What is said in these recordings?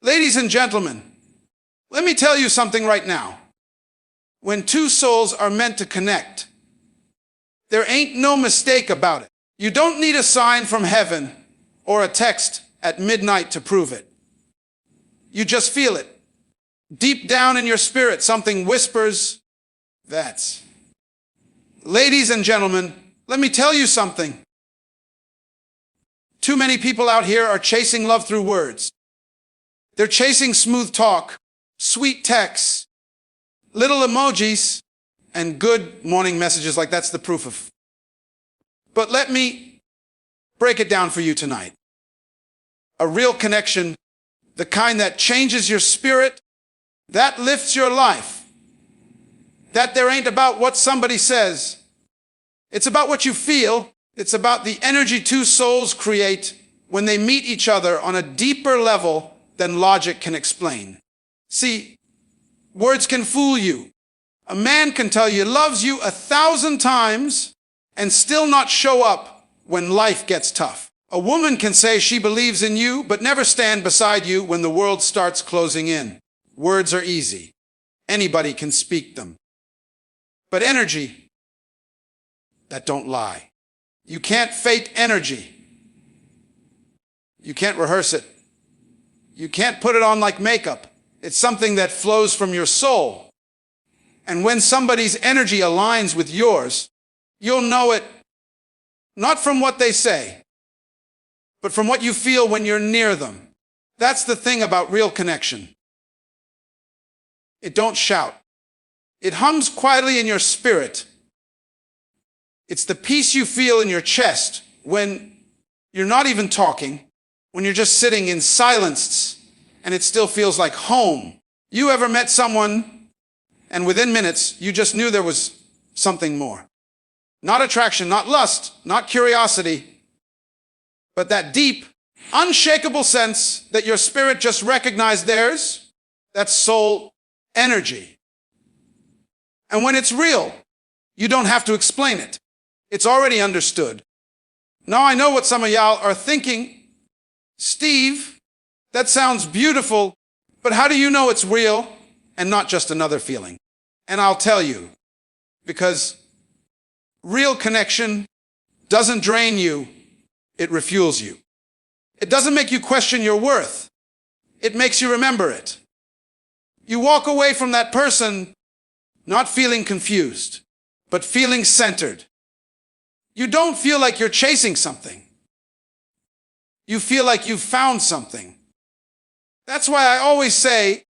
Ladies and gentlemen, let me tell you something right now. When two souls are meant to connect, there ain't no mistake about it. You don't need a sign from heaven or a text at midnight to prove it. You just feel it. Deep down in your spirit, something whispers, that's. Ladies and gentlemen, let me tell you something. Too many people out here are chasing love through words. They're chasing smooth talk, sweet texts, little emojis, and good morning messages like that's the proof of. But let me break it down for you tonight. A real connection, the kind that changes your spirit, that lifts your life. That there ain't about what somebody says. It's about what you feel. It's about the energy two souls create when they meet each other on a deeper level than logic can explain. See, words can fool you. A man can tell you he loves you 1,000 times and still not show up when life gets tough. A woman can say she believes in you but never stand beside you when the world starts closing in. Words are easy. Anybody can speak them. But energy, that don't lie. You can't fake energy. You can't rehearse it. You can't put it on like makeup. It's something that flows from your soul. And when somebody's energy aligns with yours, you'll know it not from what they say, but from what you feel when you're near them. That's the thing about real connection. It don't shout. It hums quietly in your spirit. It's the peace you feel in your chest when you're not even talking, when you're just sitting in silence and it still feels like home. You ever met someone and within minutes you just knew there was something more? Not attraction, not lust, not curiosity, but that deep, unshakable sense that your spirit just recognized theirs. That's soul energy. And when it's real, you don't have to explain it. It's already understood. Now I know what some of y'all are thinking. Steve, that sounds beautiful, but how do you know it's real and not just another feeling? And I'll tell you, because real connection doesn't drain you, it refuels you. It doesn't make you question your worth. It makes you remember it. You walk away from that person not feeling confused, but feeling centered. You don't feel like you're chasing something. You feel like you've found something. That's why I always say,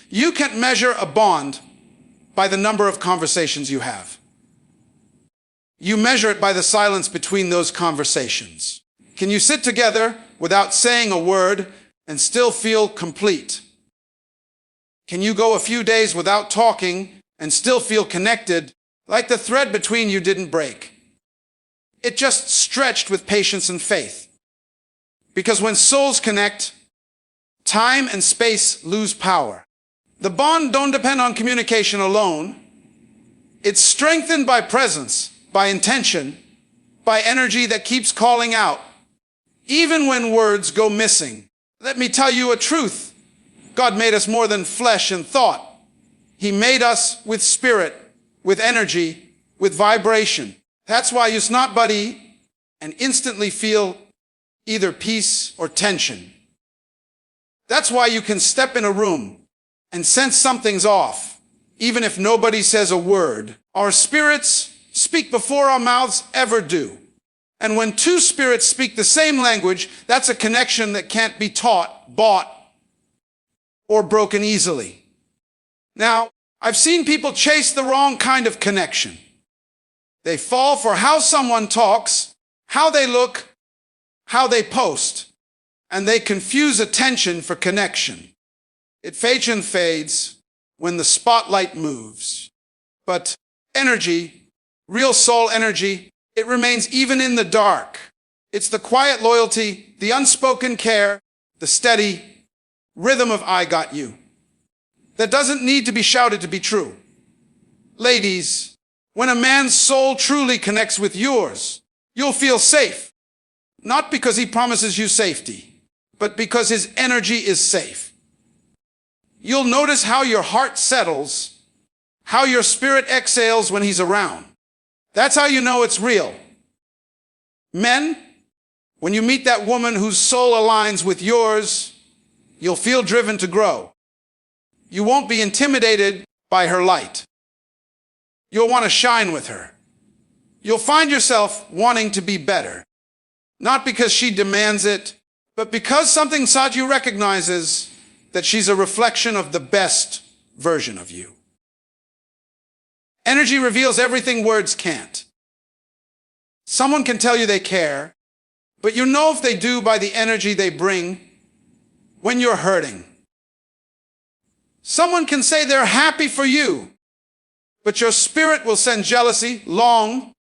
you can't measure a bond by the number of conversations you have. You measure it by the silence between those conversations. Can you sit together without saying a word and still feel complete? Can you go a few days without talking and still feel connected, like the thread between you didn't break? It just stretched with patience and faith. Because when souls connect, time and space lose power. The bond don't depend on communication alone. It's strengthened by presence, by intention, by energy that keeps calling out, even when words go missing. Let me tell you a truth. God made us more than flesh and thought. He made us with spirit, with energy, with vibration. That's why you snot buddy and instantly feel either peace or tension. That's why you can step in a room and sense something's off, even if nobody says a word. Our spirits speak before our mouths ever do. And when two spirits speak the same language, that's a connection that can't be taught, bought, or broken easily. Now, I've seen people chase the wrong kind of connection. They fall for how someone talks, how they look, how they post, and they confuse attention for connection. It fades and fades when the spotlight moves. But energy, real soul energy, it remains even in the dark. It's the quiet loyalty, the unspoken care, the steady rhythm of I got you. That doesn't need to be shouted to be true. Ladies, when a man's soul truly connects with yours, you'll feel safe. Not because he promises you safety, but because his energy is safe. You'll notice how your heart settles, how your spirit exhales when he's around. That's how you know it's real. Men, when you meet that woman whose soul aligns with yours, you'll feel driven to grow. You won't be intimidated by her light. You'll want to shine with her. You'll find yourself wanting to be better. Not because she demands it, but because something inside you recognizes that she's a reflection of the best version of you. Energy reveals everything words can't. Someone can tell you they care, but you know if they do by the energy they bring when you're hurting. Someone can say they're happy for you, but your spirit will send jealousy long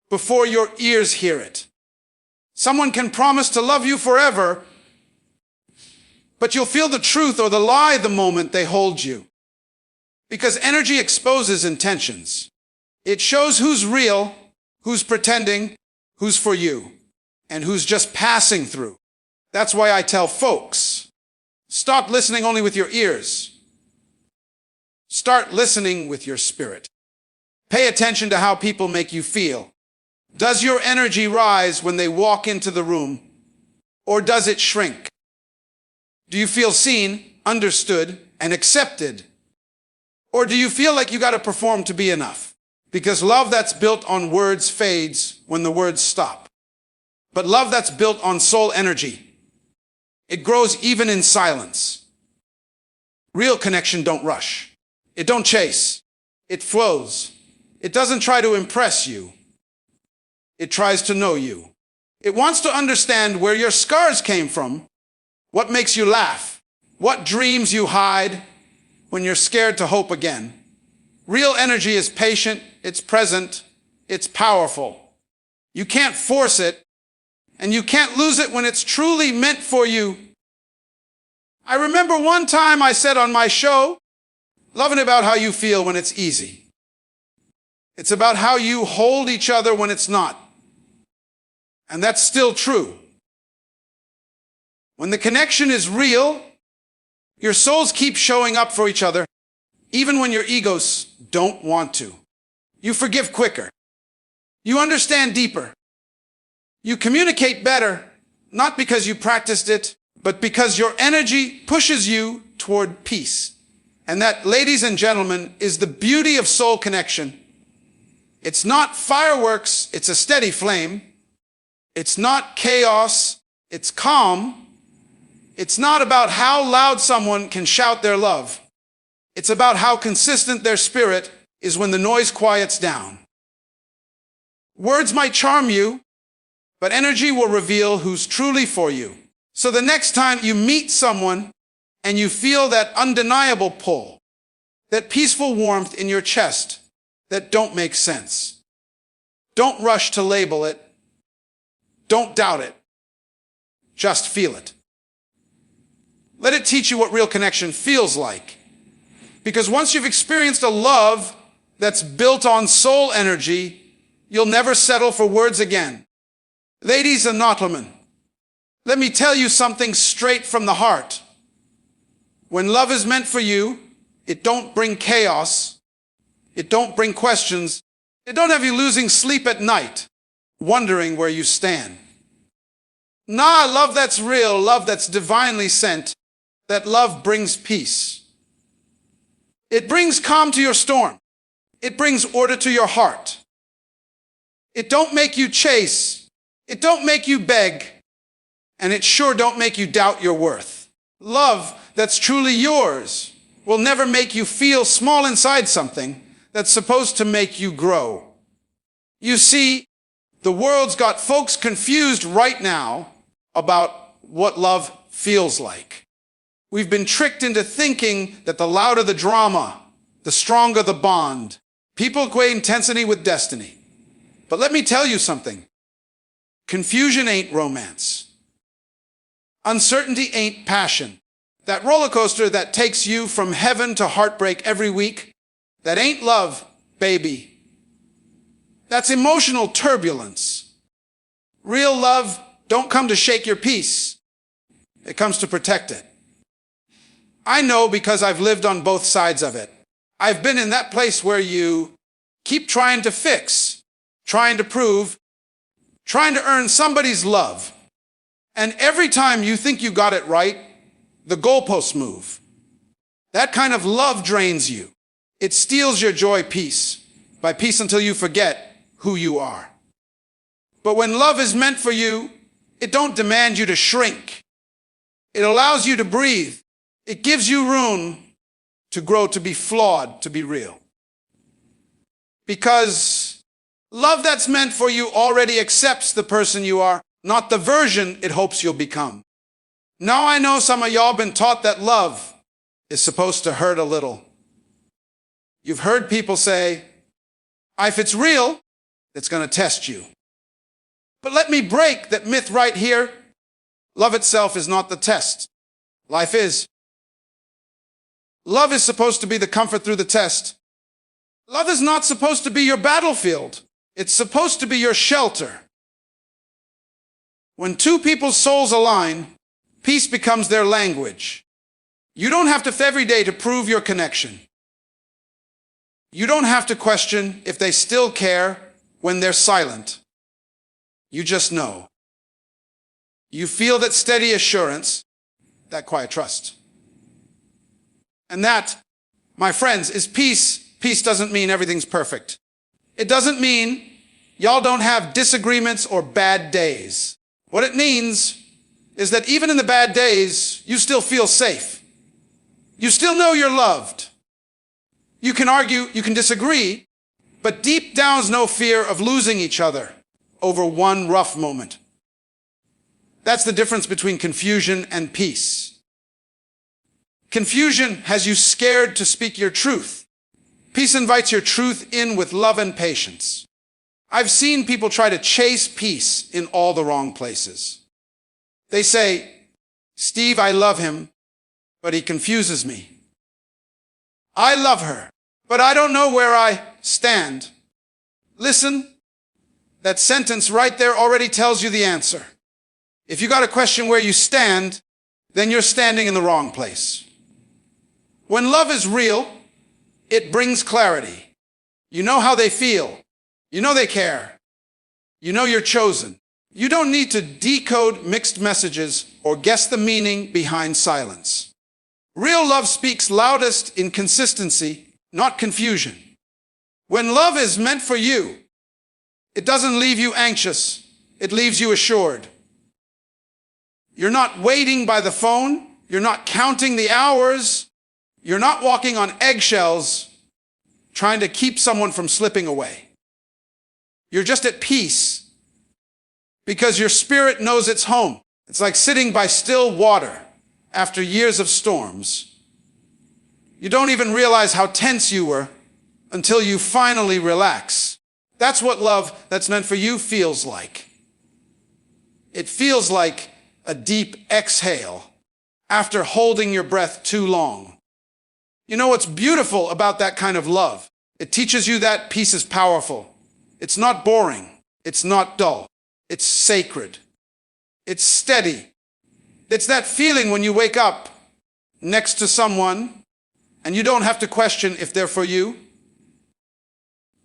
before your ears hear it. Someone can promise to love you forever, but you'll feel the truth or the lie the moment they hold you. Because energy exposes intentions. It shows who's real, who's pretending, who's for you, and who's just passing through. That's why I tell folks, stop listening only with your ears. Start listening with your spirit. Pay attention to how people make you feel. Does your energy rise when they walk into the room, or does it shrink? Do you feel seen, understood, and accepted? Or do you feel like you got to perform to be enough? Because love that's built on words fades when the words stop. But love that's built on soul energy, it grows even in silence. Real connection don't rush. It don't chase. It flows. It doesn't try to impress you. It tries to know you. It wants to understand where your scars came from, what makes you laugh, what dreams you hide when you're scared to hope again. Real energy is patient, it's present, it's powerful. You can't force it, and you can't lose it when it's truly meant for you. I remember one time I said on my show, love isn't about how you feel when it's easy. It's about how you hold each other when it's not. And that's still true. When the connection is real, your souls keep showing up for each other, even when your egos don't want to. You forgive quicker. You understand deeper. You communicate better, not because you practiced it, but because your energy pushes you toward peace. And that, ladies and gentlemen, is the beauty of soul connection. It's not fireworks, it's a steady flame. It's not chaos, it's calm. It's not about how loud someone can shout their love. It's about how consistent their spirit is when the noise quiets down. Words might charm you, but energy will reveal who's truly for you. So the next time you meet someone and you feel that undeniable pull, that peaceful warmth in your chest that don't make sense, don't rush to label it. Don't doubt it. Just feel it. Let it teach you what real connection feels like. Because once you've experienced a love that's built on soul energy, you'll never settle for words again. Ladies and gentlemen, let me tell you something straight from the heart. When love is meant for you, it don't bring chaos. It don't bring questions. It don't have you losing sleep at night, wondering where you stand. Nah, love that's real, love that's divinely sent, that love brings peace. It brings calm to your storm. It brings order to your heart. It don't make you chase. It don't make you beg. And it sure don't make you doubt your worth. Love that's truly yours will never make you feel small inside something that's supposed to make you grow. You see, the world's got folks confused right now about what love feels like. We've been tricked into thinking that the louder the drama, the stronger the bond. People equate intensity with destiny. But let me tell you something. Confusion ain't romance. Uncertainty ain't passion. That roller coaster that takes you from heaven to heartbreak every week, that ain't love, baby. That's emotional turbulence. Real love don't come to shake your peace. It comes to protect it. I know because I've lived on both sides of it. I've been in that place where you keep trying to fix, trying to prove, trying to earn somebody's love. And every time you think you got it right, the goalposts move. That kind of love drains you. It steals your joy piece by piece until you forget who you are. But when love is meant for you, it don't demand you to shrink. It allows you to breathe. It gives you room to grow, to be flawed, to be real. Because love that's meant for you already accepts the person you are, not the version it hopes you'll become. Now I know some of y'all been taught that love is supposed to hurt a little. You've heard people say, if it's real, it's going to test you. But let me break that myth right here. Love itself is not the test. Life is. Love is supposed to be the comfort through the test. Love is not supposed to be your battlefield. It's supposed to be your shelter. When two people's souls align, peace becomes their language. You don't have to every day to prove your connection. You don't have to question if they still care when they're silent. You just know. You feel that steady assurance, that quiet trust. And that, my friends, is peace. Peace doesn't mean everything's perfect. It doesn't mean y'all don't have disagreements or bad days. What it means is that even in the bad days, you still feel safe. You still know you're loved. You can argue, you can disagree, but deep down's no fear of losing each other over one rough moment. That's the difference between confusion and peace. Confusion has you scared to speak your truth. Peace invites your truth in with love and patience. I've seen people try to chase peace in all the wrong places. They say, Steve, I love him, but he confuses me. I love her, but I don't know where I stand. Listen, that sentence right there already tells you the answer. If you got a question where you stand, then you're standing in the wrong place. When love is real, it brings clarity. You know how they feel. You know they care. You know you're chosen. You don't need to decode mixed messages or guess the meaning behind silence. Real love speaks loudest in consistency, not confusion. When love is meant for you, it doesn't leave you anxious. It leaves you assured. You're not waiting by the phone. You're not counting the hours. You're not walking on eggshells trying to keep someone from slipping away. You're just at peace because your spirit knows its home. It's like sitting by still water after years of storms. You don't even realize how tense you were until you finally relax. That's what love that's meant for you feels like. It feels like a deep exhale after holding your breath too long. You know what's beautiful about that kind of love? It teaches you that peace is powerful. It's not boring. It's not dull. It's sacred. It's steady. It's that feeling when you wake up next to someone and you don't have to question if they're for you.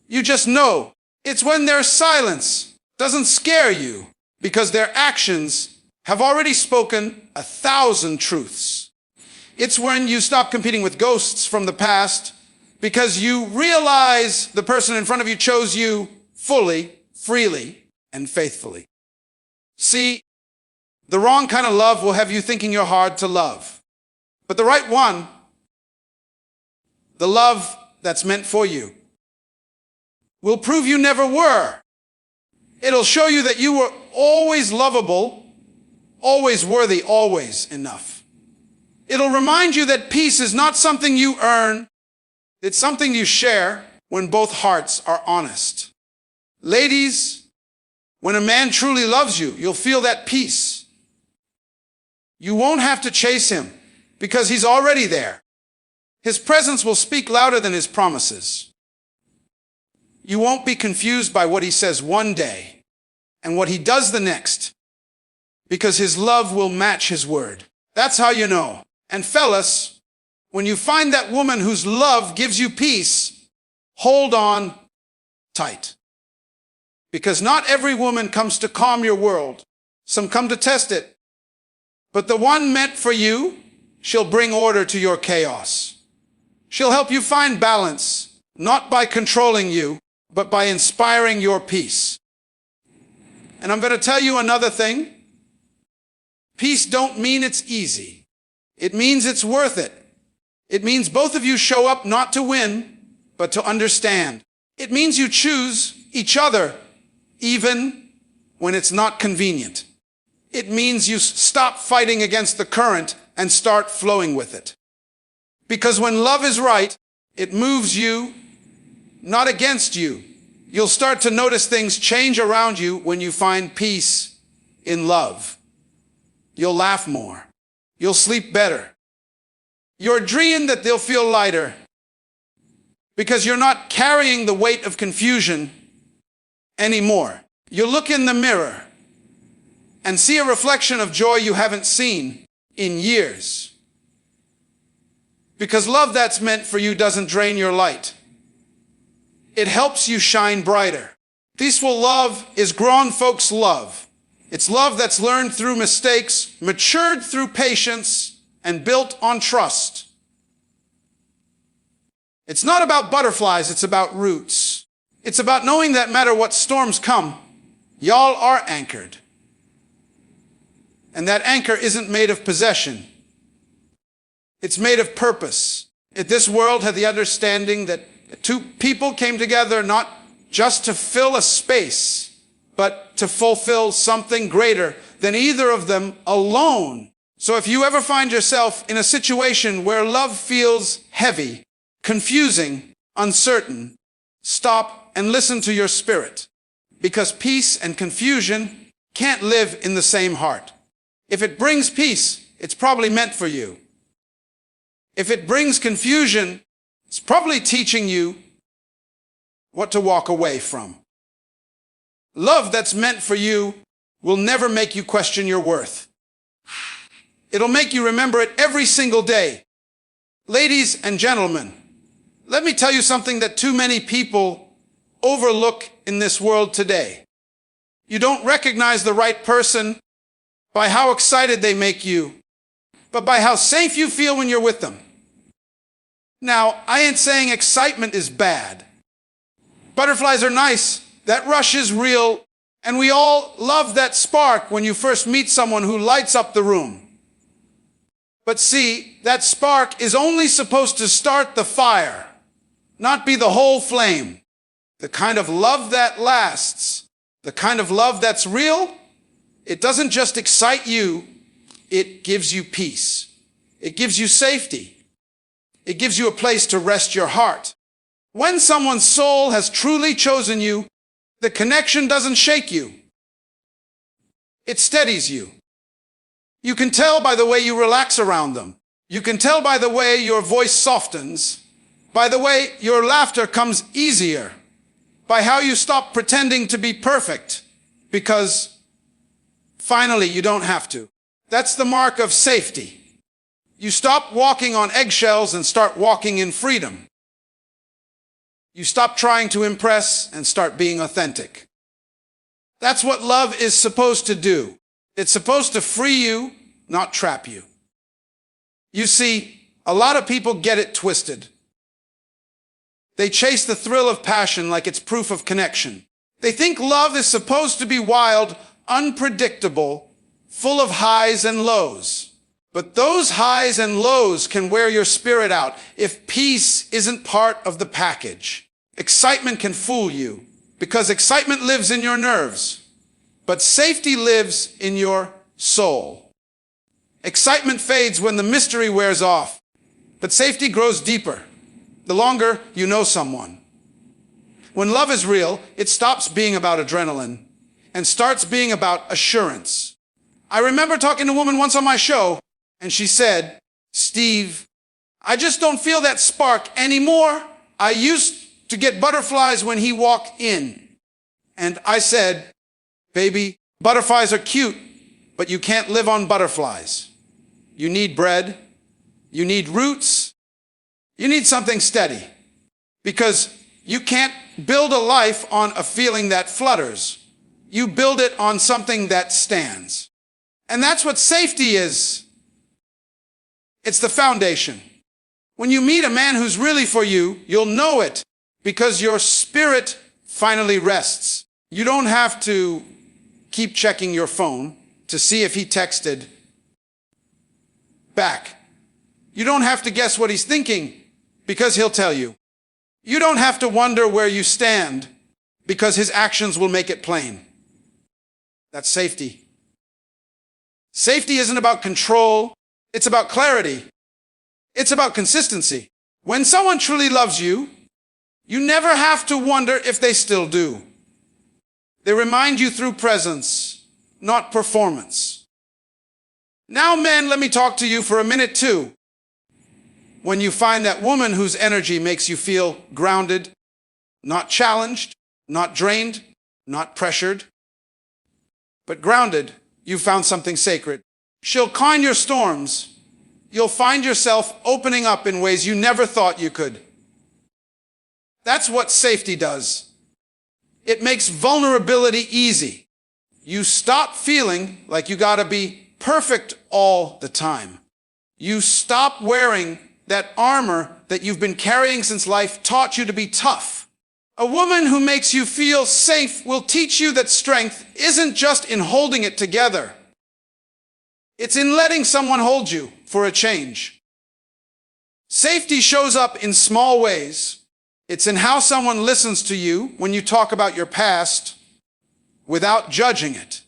You just know. It's when their silence doesn't scare you because their actions have already spoken 1,000 truths. It's when you stop competing with ghosts from the past because you realize the person in front of you chose you fully, freely, and faithfully. See, the wrong kind of love will have you thinking you're hard to love. But the right one, the love that's meant for you, will prove you never were. It'll show you that you were always lovable, always worthy, always enough. It'll remind you that peace is not something you earn. It's something you share when both hearts are honest. Ladies, when a man truly loves you, you'll feel that peace. You won't have to chase him because he's already there. His presence will speak louder than his promises. You won't be confused by what he says one day and what he does the next, because his love will match his word. That's how you know. And fellas, When you find that woman whose love gives you peace, hold on tight. Because not every woman comes to calm your world. Some come to test it. But the one meant for you, she'll bring order to your chaos. She'll help you find balance, not by controlling you, but by inspiring your peace. And I'm going to tell you another thing. Peace don't mean it's easy. It means it's worth it. It means both of you show up not to win, but to understand. It means you choose each other, even when it's not convenient. It means you stop fighting against the current and start flowing with it. Because when love is right, it moves you, not against you. You'll start to notice things change around you when you find peace in love. You'll laugh more. You'll sleep better. Your dream that they'll feel lighter because you're not carrying the weight of confusion anymore. You look in the mirror and see a reflection of joy you haven't seen in years. Because love that's meant for you doesn't drain your light. It helps you shine brighter. Peaceful love is grown folks' love. It's love that's learned through mistakes, matured through patience, and built on trust. It's not about butterflies, it's about roots. It's about knowing that no matter what storms come, y'all are anchored. And that anchor isn't made of possession. It's made of purpose. This world had the understanding that two people came together not just to fill a space, but to fulfill something greater than either of them alone. So if you ever find yourself in a situation where love feels heavy, confusing, uncertain, stop and listen to your spirit. Because peace and confusion can't live in the same heart. If it brings peace, it's probably meant for you. If it brings confusion, it's probably teaching you what to walk away from. Love that's meant for you will never make you question your worth. It'll make you remember it every single day. Ladies and gentlemen, let me tell you something that too many people overlook in this world today. You don't recognize the right person by how excited they make you, but by how safe you feel when you're with them. Now, I ain't saying excitement is bad. Butterflies are nice. That rush is real. And we all love that spark when you first meet someone who lights up the room. But see, that spark is only supposed to start the fire, not be the whole flame. The kind of love that lasts, the kind of love that's real, it doesn't just excite you, it gives you peace. It gives you safety. It gives you a place to rest your heart. When someone's soul has truly chosen you, the connection doesn't shake you. It steadies you. You can tell by the way you relax around them. You can tell by the way your voice softens, by the way your laughter comes easier, by how you stop pretending to be perfect, because finally you don't have to. That's the mark of safety. You stop walking on eggshells and start walking in freedom. You stop trying to impress and start being authentic. That's what love is supposed to do. It's supposed to free you, not trap you. You see, a lot of people get it twisted. They chase the thrill of passion like it's proof of connection. They think love is supposed to be wild, unpredictable, full of highs and lows. But those highs and lows can wear your spirit out if peace isn't part of the package. Excitement can fool you because excitement lives in your nerves, but safety lives in your soul. Excitement fades when the mystery wears off, but safety grows deeper the longer you know someone. When love is real, it stops being about adrenaline and starts being about assurance. I remember talking to a woman once on my show, and she said, "Steve, I just don't feel that spark anymore. I used to get butterflies when he walked in." And I said, "Baby, butterflies are cute, but you can't live on butterflies. You need bread, you need roots, You need something steady, because you can't build a life on a feeling that flutters. You build it on something that stands. And that's what safety is. It's the foundation. When you meet a man who's really for you, you'll know it, because your spirit finally rests. You don't have to keep checking your phone to see if he texted back. You don't have to guess what he's thinking, because he'll tell you. You don't have to wonder where you stand, because his actions will make it plain. That's safety. Safety isn't about control, it's about clarity. It's about consistency. When someone truly loves you, you never have to wonder if they still do. They remind you through presence, not performance. Now, men, let me talk to you for a minute too. When you find that woman whose energy makes you feel grounded, not challenged, not drained, not pressured, but grounded, you found something sacred. She'll calm your storms. You'll find yourself opening up in ways you never thought you could. That's what safety does. It makes vulnerability easy. You stop feeling like you gotta be perfect all the time. You stop wearing that armor that you've been carrying since life taught you to be tough. A woman who makes you feel safe will teach you that strength isn't just in holding it together. It's in letting someone hold you for a change. Safety shows up in small ways. It's in how someone listens to you when you talk about your past without judging it.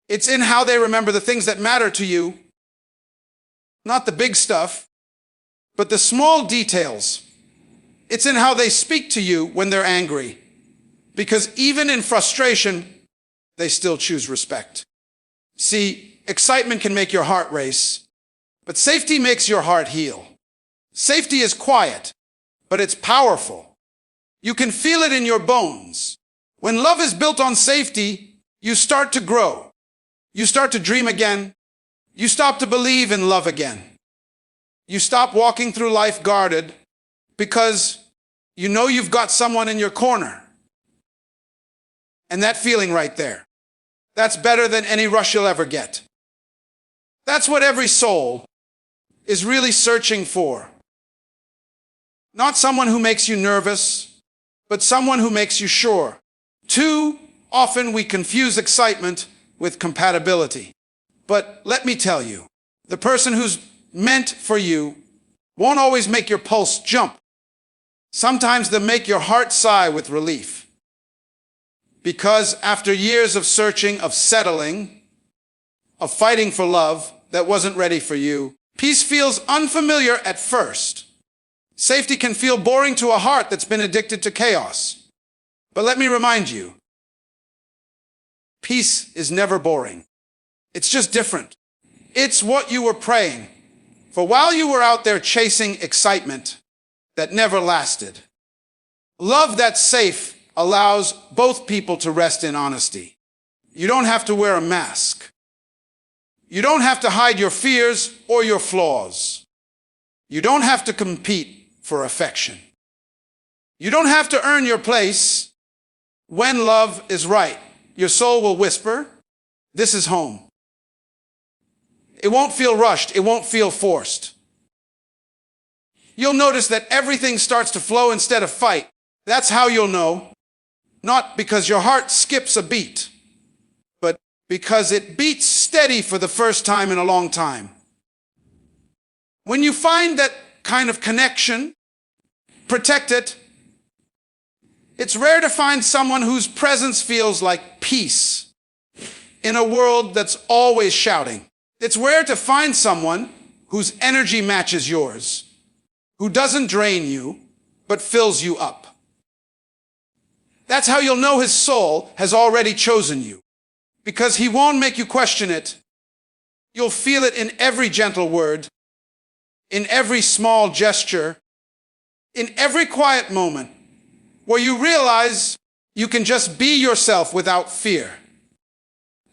It's in how they remember the things that matter to you, not the big stuff, but the small details. It's in how they speak to you when they're angry, because even in frustration, they still choose respect. See, excitement can make your heart race, but safety makes your heart heal. Safety is quiet, but it's powerful. You can feel it in your bones. When love is built on safety, you start to grow. You start to dream again. You stop to believe in love again. You stop walking through life guarded because you know you've got someone in your corner. And that feeling right there, that's better than any rush you'll ever get. That's what every soul is really searching for. Not someone who makes you nervous, but someone who makes you sure. Too often we confuse excitement with compatibility. But let me tell you, the person who's meant for you won't always make your pulse jump. Sometimes they'll make your heart sigh with relief. Because after years of searching, of settling, of fighting for love that wasn't ready for you, peace feels unfamiliar at first. Safety can feel boring to a heart that's been addicted to chaos. But let me remind you, peace is never boring. It's just different. It's what you were praying for while you were out there chasing excitement that never lasted. Love that's safe allows both people to rest in honesty. You don't have to wear a mask. You don't have to hide your fears or your flaws. You don't have to compete for affection. You don't have to earn your place. When love is right, your soul will whisper, "This is home." It won't feel rushed. It won't feel forced. You'll notice that everything starts to flow instead of fight. That's how you'll know. Not because your heart skips a beat, but because it beats steady for the first time in a long time. When you find that kind of connection, protect it. It's rare to find someone whose presence feels like peace in a world that's always shouting. It's rare to find someone whose energy matches yours, who doesn't drain you, but fills you up. That's how you'll know his soul has already chosen you, because he won't make you question it. You'll feel it in every gentle word, in every small gesture, in every quiet moment, where you realize you can just be yourself without fear.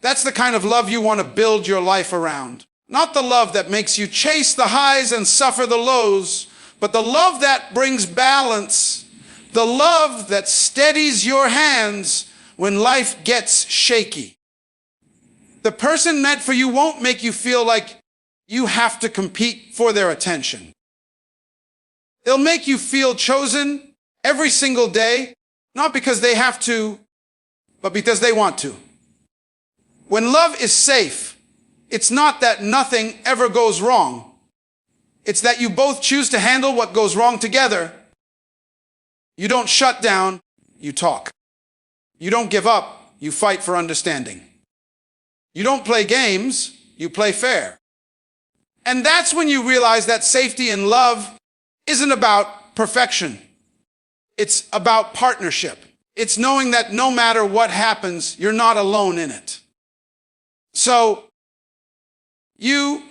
That's the kind of love you want to build your life around. Not the love that makes you chase the highs and suffer the lows, but the love that brings balance. The love that steadies your hands when life gets shaky. The person meant for you won't make you feel like you have to compete for their attention. They'll make you feel chosen every single day, not because they have to, but because they want to. When love is safe, it's not that nothing ever goes wrong. It's that you both choose to handle what goes wrong together. You don't shut down, you talk. You don't give up, you fight for understanding. You don't play games, you play fair. And that's when you realize that safety in love isn't about perfection. It's about partnership. It's knowing that no matter what happens, you're not alone in it. So, you